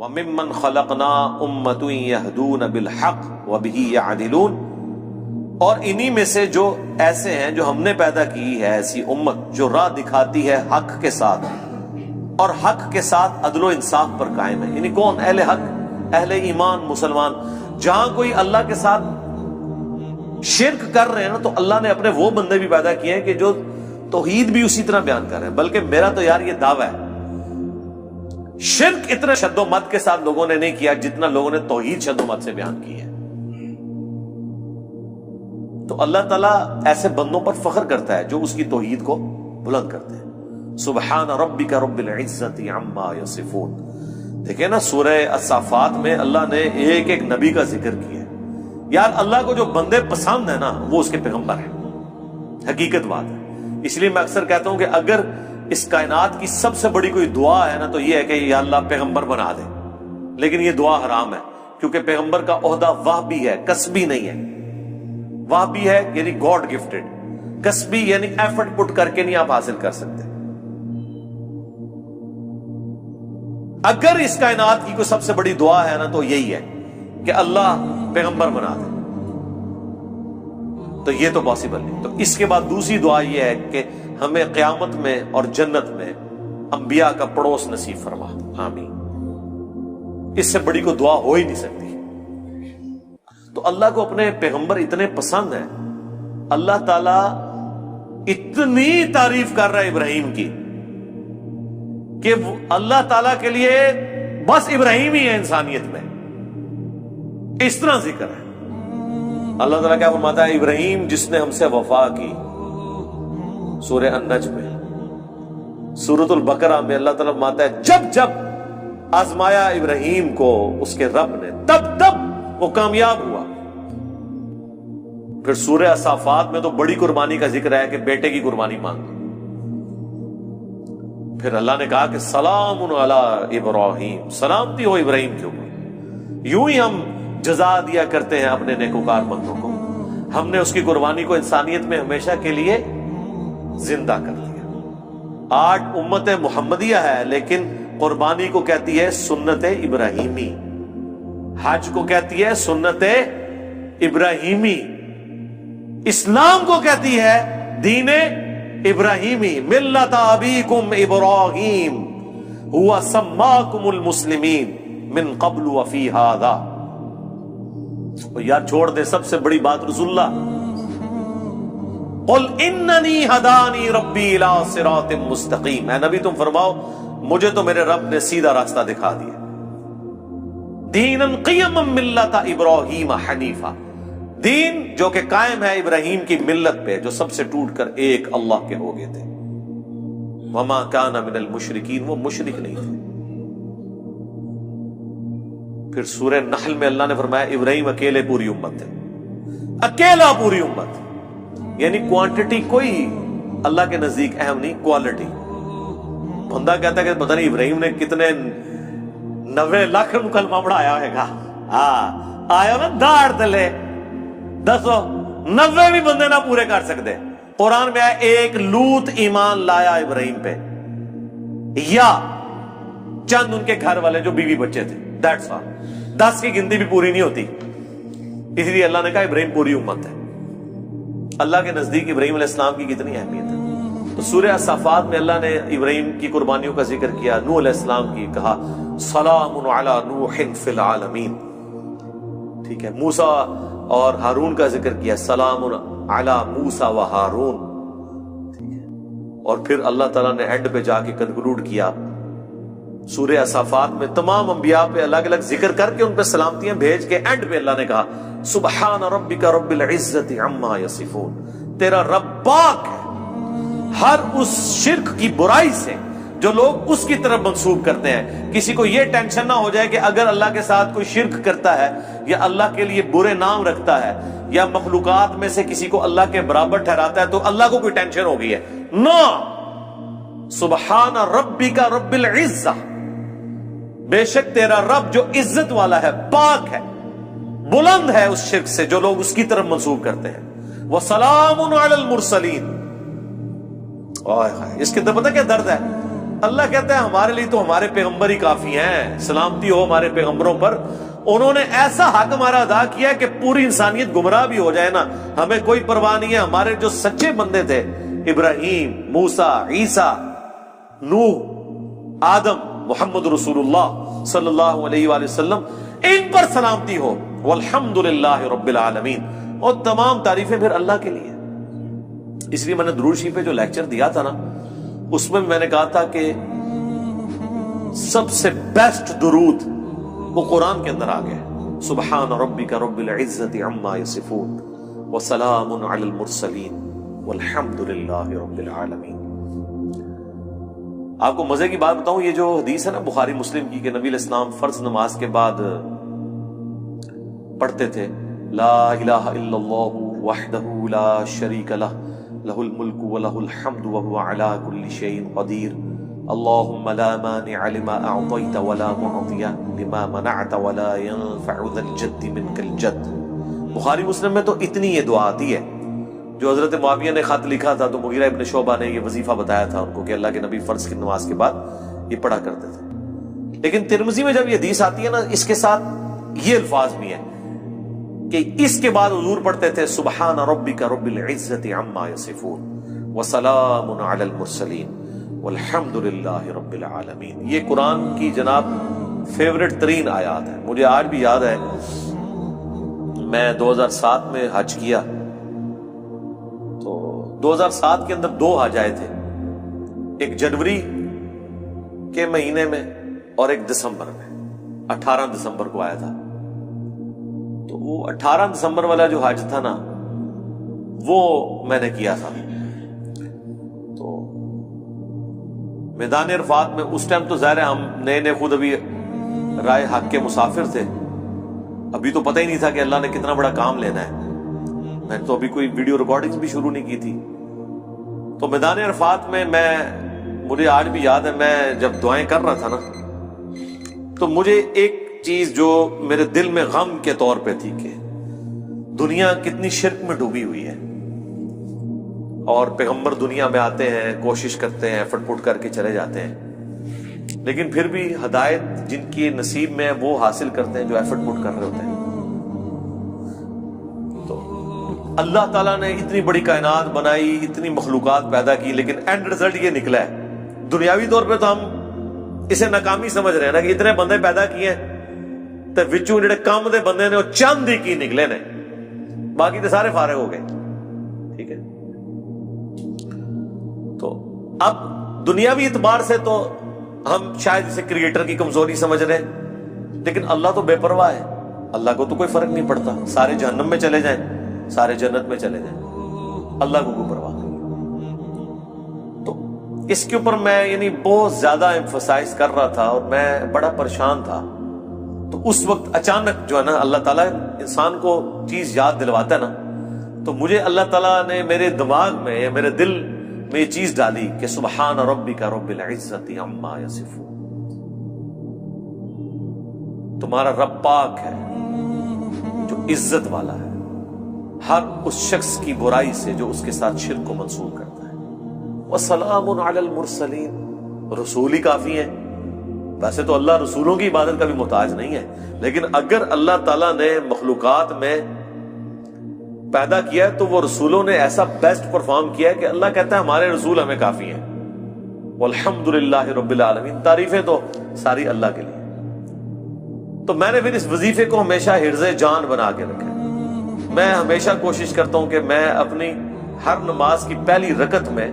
وَمِمَّنْ خَلَقْنَا أُمَّةٌ يَهْدُونَ بِالْحَقِّ وَبِهِ يَعْدِلُونَ، اور انہی میں سے جو ایسے ہیں جو ہم نے پیدا کی ہے ایسی امت جو راہ دکھاتی ہے حق کے ساتھ اور حق کے ساتھ عدل و انصاف پر قائم ہے. یعنی کون؟ اہل حق، اہل ایمان، مسلمان. جہاں کوئی اللہ کے ساتھ شرک کر رہے ہیں نا، تو اللہ نے اپنے وہ بندے بھی پیدا کیے ہیں کہ جو توحید بھی اسی طرح بیان کر رہے ہیں. بلکہ میرا تو یار یہ دعویٰ ہے، شرک اتنے شد و مت کے ساتھ لوگوں نے نہیں کیا جتنا لوگوں نے توحید شد و مت سے بیان کی ہے. تو اللہ تعالیٰ ایسے بندوں پر فخر کرتا ہے جو اس کی توحید کو بلند کرتے ہیں. سبحان ربک رب العزت عما یصفون. دیکھیں نا سورہ الصافات میں اللہ نے ایک ایک نبی کا ذکر کیا ہے. یار اللہ کو جو بندے پسند ہیں نا وہ اس کے پیغمبر ہیں. حقیقت بات ہے. اس لیے میں اکثر کہتا ہوں کہ اگر اس کائنات کی سب سے بڑی کوئی دعا ہے نا تو یہ ہے کہ یا اللہ پیغمبر بنا دے. لیکن یہ دعا حرام ہے، کیونکہ پیغمبر کا عہدہ وہبی ہے، کسبی نہیں ہے. وہبی ہے یعنی گاڈ گفٹڈ، کسبی یعنی ایفرٹ پٹ کر کے نہیں آپ حاصل کر سکتے. اگر اس کائنات کی کوئی سب سے بڑی دعا ہے نا تو یہی ہے کہ اللہ پیغمبر بنا دے، تو یہ تو پاسبل نہیں. تو اس کے بعد دوسری دعا یہ ہے کہ ہمیں قیامت میں اور جنت میں انبیاء کا پڑوس نصیب فرما. آمین. اس سے بڑی کوئی دعا ہو ہی نہیں سکتی. تو اللہ کو اپنے پیغمبر اتنے پسند ہیں، اللہ تعالیٰ اتنی تعریف کر رہا ہے ابراہیم کی کہ اللہ تعالیٰ کے لیے بس ابراہیم ہی ہے انسانیت میں. اس طرح ذکر ہے. اللہ تعالیٰ کیا فرماتا ہے؟ ابراہیم جس نے ہم سے وفا کی، سورہ النجم میں. سورۃ البقرہ میں اللہ تعالیٰ فرماتا ہے جب جب آزمایا ابراہیم کو اس کے رب نے تب تب وہ کامیاب ہوا. پھر سورہ الصافات میں تو بڑی قربانی کا ذکر ہے کہ بیٹے کی قربانی مانگی. پھر اللہ نے کہا کہ سلام علی ابراہیم، سلامتی ہو ابراہیم کے اوپر. یوں ہی ہم جزا دیا کرتے ہیں اپنے نیکوکار بندوں کو. ہم نے اس کی قربانی کو انسانیت میں ہمیشہ کے لیے زندہ کر دیا. آج امت محمدیہ ہے لیکن قربانی کو کہتی ہے سنت ابراہیمی، حج کو کہتی ہے سنت ابراہیمی، اسلام کو کہتی ہے دین ابراہیمی. ملت ابیکم ابراہیم هو سماکم المسلمین من قبل وفی ھذا. یار چھوڑ دے سب سے بڑی بات رسول اللہ. قل اننی ہدانی ربی الی صراط مستقیم. اے نبی تم فرماؤ مجھے تو میرے رب نے سیدھا راستہ دکھا دیا. دینا قیما ملت ابراہیم حنیفا، دین جو کہ قائم ہے ابراہیم کی ملت پہ جو سب سے ٹوٹ کر ایک اللہ کے ہو گئے تھے. وما کان من المشرکین، وہ مشرک نہیں تھے. پھر سورہ نحل میں اللہ نے فرمایا ابراہیم اکیلے پوری امت تھے، اکیلا پوری امت. یعنی کوانٹٹی کوئی اللہ کے نزدیک اہم نہیں، کوالٹی. بندہ کہتا ہے کہ پتہ نہیں ابراہیم نے کتنے 90 لاکھ کلمہ پڑھایا ہوئے گا. ہاں آیا نا داڑ تلے دسو 90 بھی بندے نہ پورے کر سکتے. قرآن میں آیا ایک لوط ایمان لایا ابراہیم پہ، یا چند ان کے گھر والے جو بیوی بچے تھے، دیٹس آل. 10 کی گنتی بھی پوری نہیں ہوتی. اس لیے اللہ نے کہا ابراہیم پوری امت ہے. اللہ کے نزدیک ابراہیم علیہ السلام کی کتنی اہمیت ہے. تو سورہ الصافات میں اللہ نے ابراہیم کی قربانیوں کا ذکر کیا، نوح علیہ السلام کی کہا سلام علی نوح فی العالمین. ٹھیک ہے. موسیٰ اور ہارون کا ذکر کیا، سلام علی موسیٰ و ہارون. ٹھیک ہے. اور پھر اللہ تعالیٰ نے اینڈ پہ جا کے کنکلوڈ کیا سورہ الصافات میں تمام انبیاء پہ الگ الگ ذکر کر کے ان پہ سلامتیاں بھیج کے اینڈ پہ اللہ نے کہا سبحان ربک رب العزت عما یصفون. تیرا رب پاک ہے ہر اس شرک کی برائی سے جو لوگ اس کی طرف منسوب کرتے ہیں. کسی کو یہ ٹینشن نہ ہو جائے کہ اگر اللہ کے ساتھ کوئی شرک کرتا ہے یا اللہ کے لیے برے نام رکھتا ہے یا مخلوقات میں سے کسی کو اللہ کے برابر ٹھہراتا ہے تو اللہ کو کوئی ٹینشن ہو گئی ہے. نو، سبحان ربک رب العزہ، بے شک تیرا رب جو عزت والا ہے، پاک ہے، بلند ہے اس شرک سے جو لوگ اس کی طرف منسوب کرتے ہیں. وَسَلَامٌ عَلَى الْمُرْسَلِينَ. اس کے اندر پتہ کیا درد ہے؟ اللہ کہتا ہے ہمارے لیے تو ہمارے پیغمبر ہی کافی ہیں، سلامتی ہو ہمارے پیغمبروں پر، انہوں نے ایسا حق ہمارا ادا کیا کہ پوری انسانیت گمراہ بھی ہو جائے نا ہمیں کوئی پرواہ نہیں ہے۔ ہمارے جو سچے بندے تھے، ابراہیم، موسیٰ، عیسیٰ، نوح، آدم، محمد رسول اللہ صلی اللہ علیہ وآلہ وسلم، ان پر سلامتی ہو، والحمدللہ رب العالمین، اور تمام تعریفیں پھر اللہ کے لیے۔ اس لیے میں نے درود شریف پہ جو لیکچر دیا تھا نا، اس میں میں نے کہا تھا کہ سب سے بیسٹ درود وہ قرآن کے اندر آ گیا، سبحان ربک رب العزت عما یصفون وسلام علی المرسلین والحمد للہ رب العالمین۔ آپ کو مزے کی بات بتاؤں، یہ جو حدیث ہے نا بخاری مسلم کی کہ نبی علیہ السلام فرض نماز کے بعد پڑھتے تھے لا الہ الا اللہ وحدہ لا شریک لہ لہ الملک ولہ الحمد وہو علی کل شیء قدیر اللہم لا مانع لما اعطیت ولا معطی لما منعت ولا ينفع ذا الجد منک الجد۔ بخاری مسلم میں تو اتنی یہ دعا آتی ہے، جو حضرت معاویہ نے خط لکھا تھا تو مغیرہ ابن شعبہ نے یہ وظیفہ بتایا تھا ان کو کہ اللہ کے نبی فرض کی نماز کے بعد یہ پڑھا کرتے تھے۔ لیکن ترمذی میں جب یہ حدیث آتی ہے نا، اس کے ساتھ یہ الفاظ بھی ہیں کہ اس کے بعد حضور پڑھتے تھے سبحان ربک رب العزت عما یصفون وسلام علی المرسلین والحمد للہ رب العالمین۔ یہ قرآن کی جناب فیورٹ ترین آیات ہے۔ مجھے آج بھی یاد ہے، میں 2007 میں حج کیا تو 2007 کے اندر 2 حج آئے تھے، ایک جنوری کے مہینے میں اور ایک دسمبر میں، 18 دسمبر کو آیا تھا۔ تو وہ 18 دسمبر والا جو حج تھا نا، وہ میں نے کیا تھا۔ تو میدان عرفات میں اس ٹائم تو ظاہر ہے ہم نئے نئے خود ابھی رائے حق کے مسافر تھے، ابھی تو پتہ ہی نہیں تھا کہ اللہ نے کتنا بڑا کام لینا ہے، میں نے تو ابھی کوئی ویڈیو ریکارڈنگ بھی شروع نہیں کی تھی۔ تو میدان عرفات میں مجھے آج بھی یاد ہے، میں جب دعائیں کر رہا تھا نا، تو مجھے ایک چیز جو میرے دل میں غم کے طور پہ تھی کہ دنیا کتنی شرک میں ڈوبی ہوئی ہے، اور پیغمبر دنیا میں آتے ہیں، کوشش کرتے ہیں، فٹ فٹ کر کے چلے جاتے ہیں، لیکن پھر بھی ہدایت جن کی نصیب میں وہ حاصل کرتے ہیں جو ایفرٹ پٹ کر رہے ہوتے ہیں۔ تو اللہ تعالیٰ نے اتنی بڑی کائنات بنائی، اتنی مخلوقات پیدا کی، لیکن اینڈ رزلٹ یہ نکلا ہے۔ دنیاوی طور پہ تو ہم اسے ناکامی سمجھ رہے ہیں نا کہ اتنے بندے پیدا کیے ہیں تے وچوں جڑے کام دے بندے نے وہ چند ہی کی نکلے نے، باقی تو سارے فارغ ہو گئے۔ ٹھیک ہے، تو اب دنیاوی اعتبار سے تو ہم شاید اسے کریٹر کی کمزوری سمجھ رہے ہیں، لیکن اللہ تو بے پرواہ ہے، اللہ کو تو کوئی فرق نہیں پڑتا، سارے جہنم میں چلے جائیں، سارے جنت میں چلے جائیں، اللہ کو کوئی پرواہ نہیں۔ تو اس کے اوپر میں بہت زیادہ ایمفسائز کر رہا تھا اور میں بڑا پریشان تھا۔ تو اس وقت اچانک جو ہے نا اللہ تعالیٰ انسان کو چیز یاد دلواتا ہے نا، تو مجھے اللہ تعالیٰ نے میرے دماغ میں، میرے دل میں یہ چیز ڈالی کہ سبحان ربک رب العزت عما یصفون، تمہارا رب پاک ہے جو عزت والا ہے ہر اس شخص کی برائی سے جو اس کے ساتھ شرک کو منسوب کرتا ہے۔ وسلام علی المرسلین، رسول ہی کافی ہیں۔ ویسے تو اللہ رسولوں کی عبادت کا بھی محتاج نہیں ہے، لیکن اگر اللہ تعالیٰ نے مخلوقات میں پیدا کیا ہے تو وہ رسولوں نے ایسا بیسٹ پرفارم کیا ہے کہ اللہ کہتا ہے ہمارے رسول ہمیں کافی ہیں۔ والحمدللہ رب العالمین، تعریفیں تو ساری اللہ کے لیے۔ تو میں نے پھر اس وظیفے کو ہمیشہ حرز جان بنا کے رکھا ہے۔ میں ہمیشہ کوشش کرتا ہوں کہ میں اپنی ہر نماز کی پہلی رکعت میں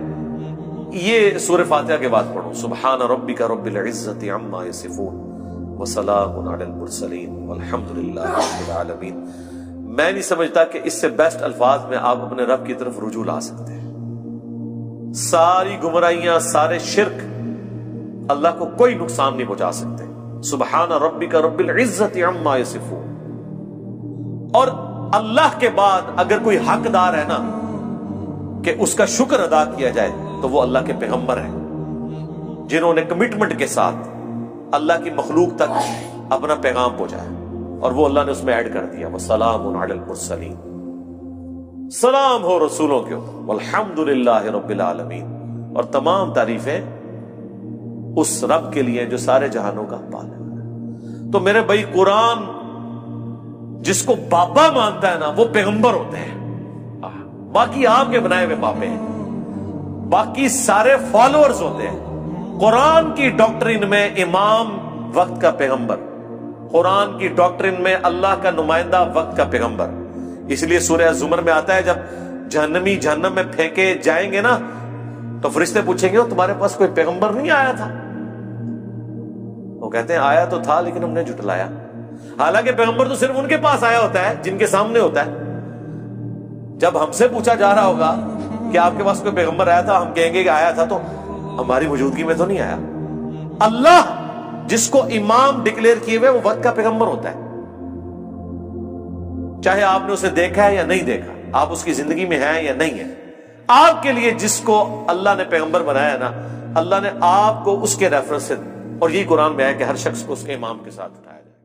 یہ سورہ فاتحہ کے بعد پڑھوں، سبحان ربک رب العزت عما یصفون وسلام علی المرسلین والحمدللہ رب العالمین۔ میں نہیں سمجھتا کہ اس سے بیسٹ الفاظ میں آپ اپنے رب کی طرف رجوع لا سکتے ہیں۔ ساری گمراہیاں، سارے شرک اللہ کو کوئی نقصان نہیں پہنچا سکتے۔ سبحان ربک رب العزت عما یصفون۔ اور اللہ کے بعد اگر کوئی حقدار ہے نا کہ اس کا شکر ادا کیا جائے تو وہ اللہ کے پیغمبر ہیں، جنہوں نے کمٹمنٹ کے ساتھ اللہ کی مخلوق تک اپنا پیغام پہنچایا، اور وہ اللہ نے اس میں ایڈ کر دیا وسلام علی المرسلین، سلام ہو رسولوں کے اوپر، والحمدللہ رب العالمین، اور تمام تعریفیں اس رب کے لیے جو سارے جہانوں کا پالنے والا ہے۔ تو میرے بھائی قرآن جس کو بابا مانتا ہے نا وہ پیغمبر ہوتے ہیں، باقی آپ کے بنائے ہوئے باپے ہیں، باقی سارے فالوورز ہوتے ہیں۔ قرآن کی ڈاکٹرین میں امام وقت کا پیغمبر، قرآن کی ڈاکٹرین میں اللہ کا نمائندہ وقت کا پیغمبر۔ اس لیے سورہ زمر میں آتا ہے جب جہنمی جہنم میں پھینکے جائیں گے نا تو فرشتے پوچھیں گے تمہارے پاس کوئی پیغمبر نہیں آیا تھا؟ وہ کہتے ہیں آیا تو تھا لیکن ہم نے جھٹلایا۔ حالانکہ پیغمبر تو صرف ان کے پاس آیا ہوتا ہے جن کے سامنے ہوتا ہے۔ جب ہم سے پوچھا جا رہا ہوگا کہ آپ کے پاس کوئی پیغمبر آیا تھا، ہم کہیں گے کہ آیا تھا تو ہماری موجودگی میں تو نہیں آیا۔ اللہ جس کو امام ڈکلیئر کیے ہوئے وہ وقت کا پیغمبر ہوتا ہے، چاہے آپ نے اسے دیکھا ہے یا نہیں دیکھا، آپ اس کی زندگی میں ہیں یا نہیں ہے۔ آپ کے لیے جس کو اللہ نے پیغمبر بنایا ہے نا، اللہ نے آپ کو اس کے ریفرنس سے، اور یہی قرآن میں ہے کہ ہر شخص کو اس کے امام کے ساتھ اٹھایا جائے۔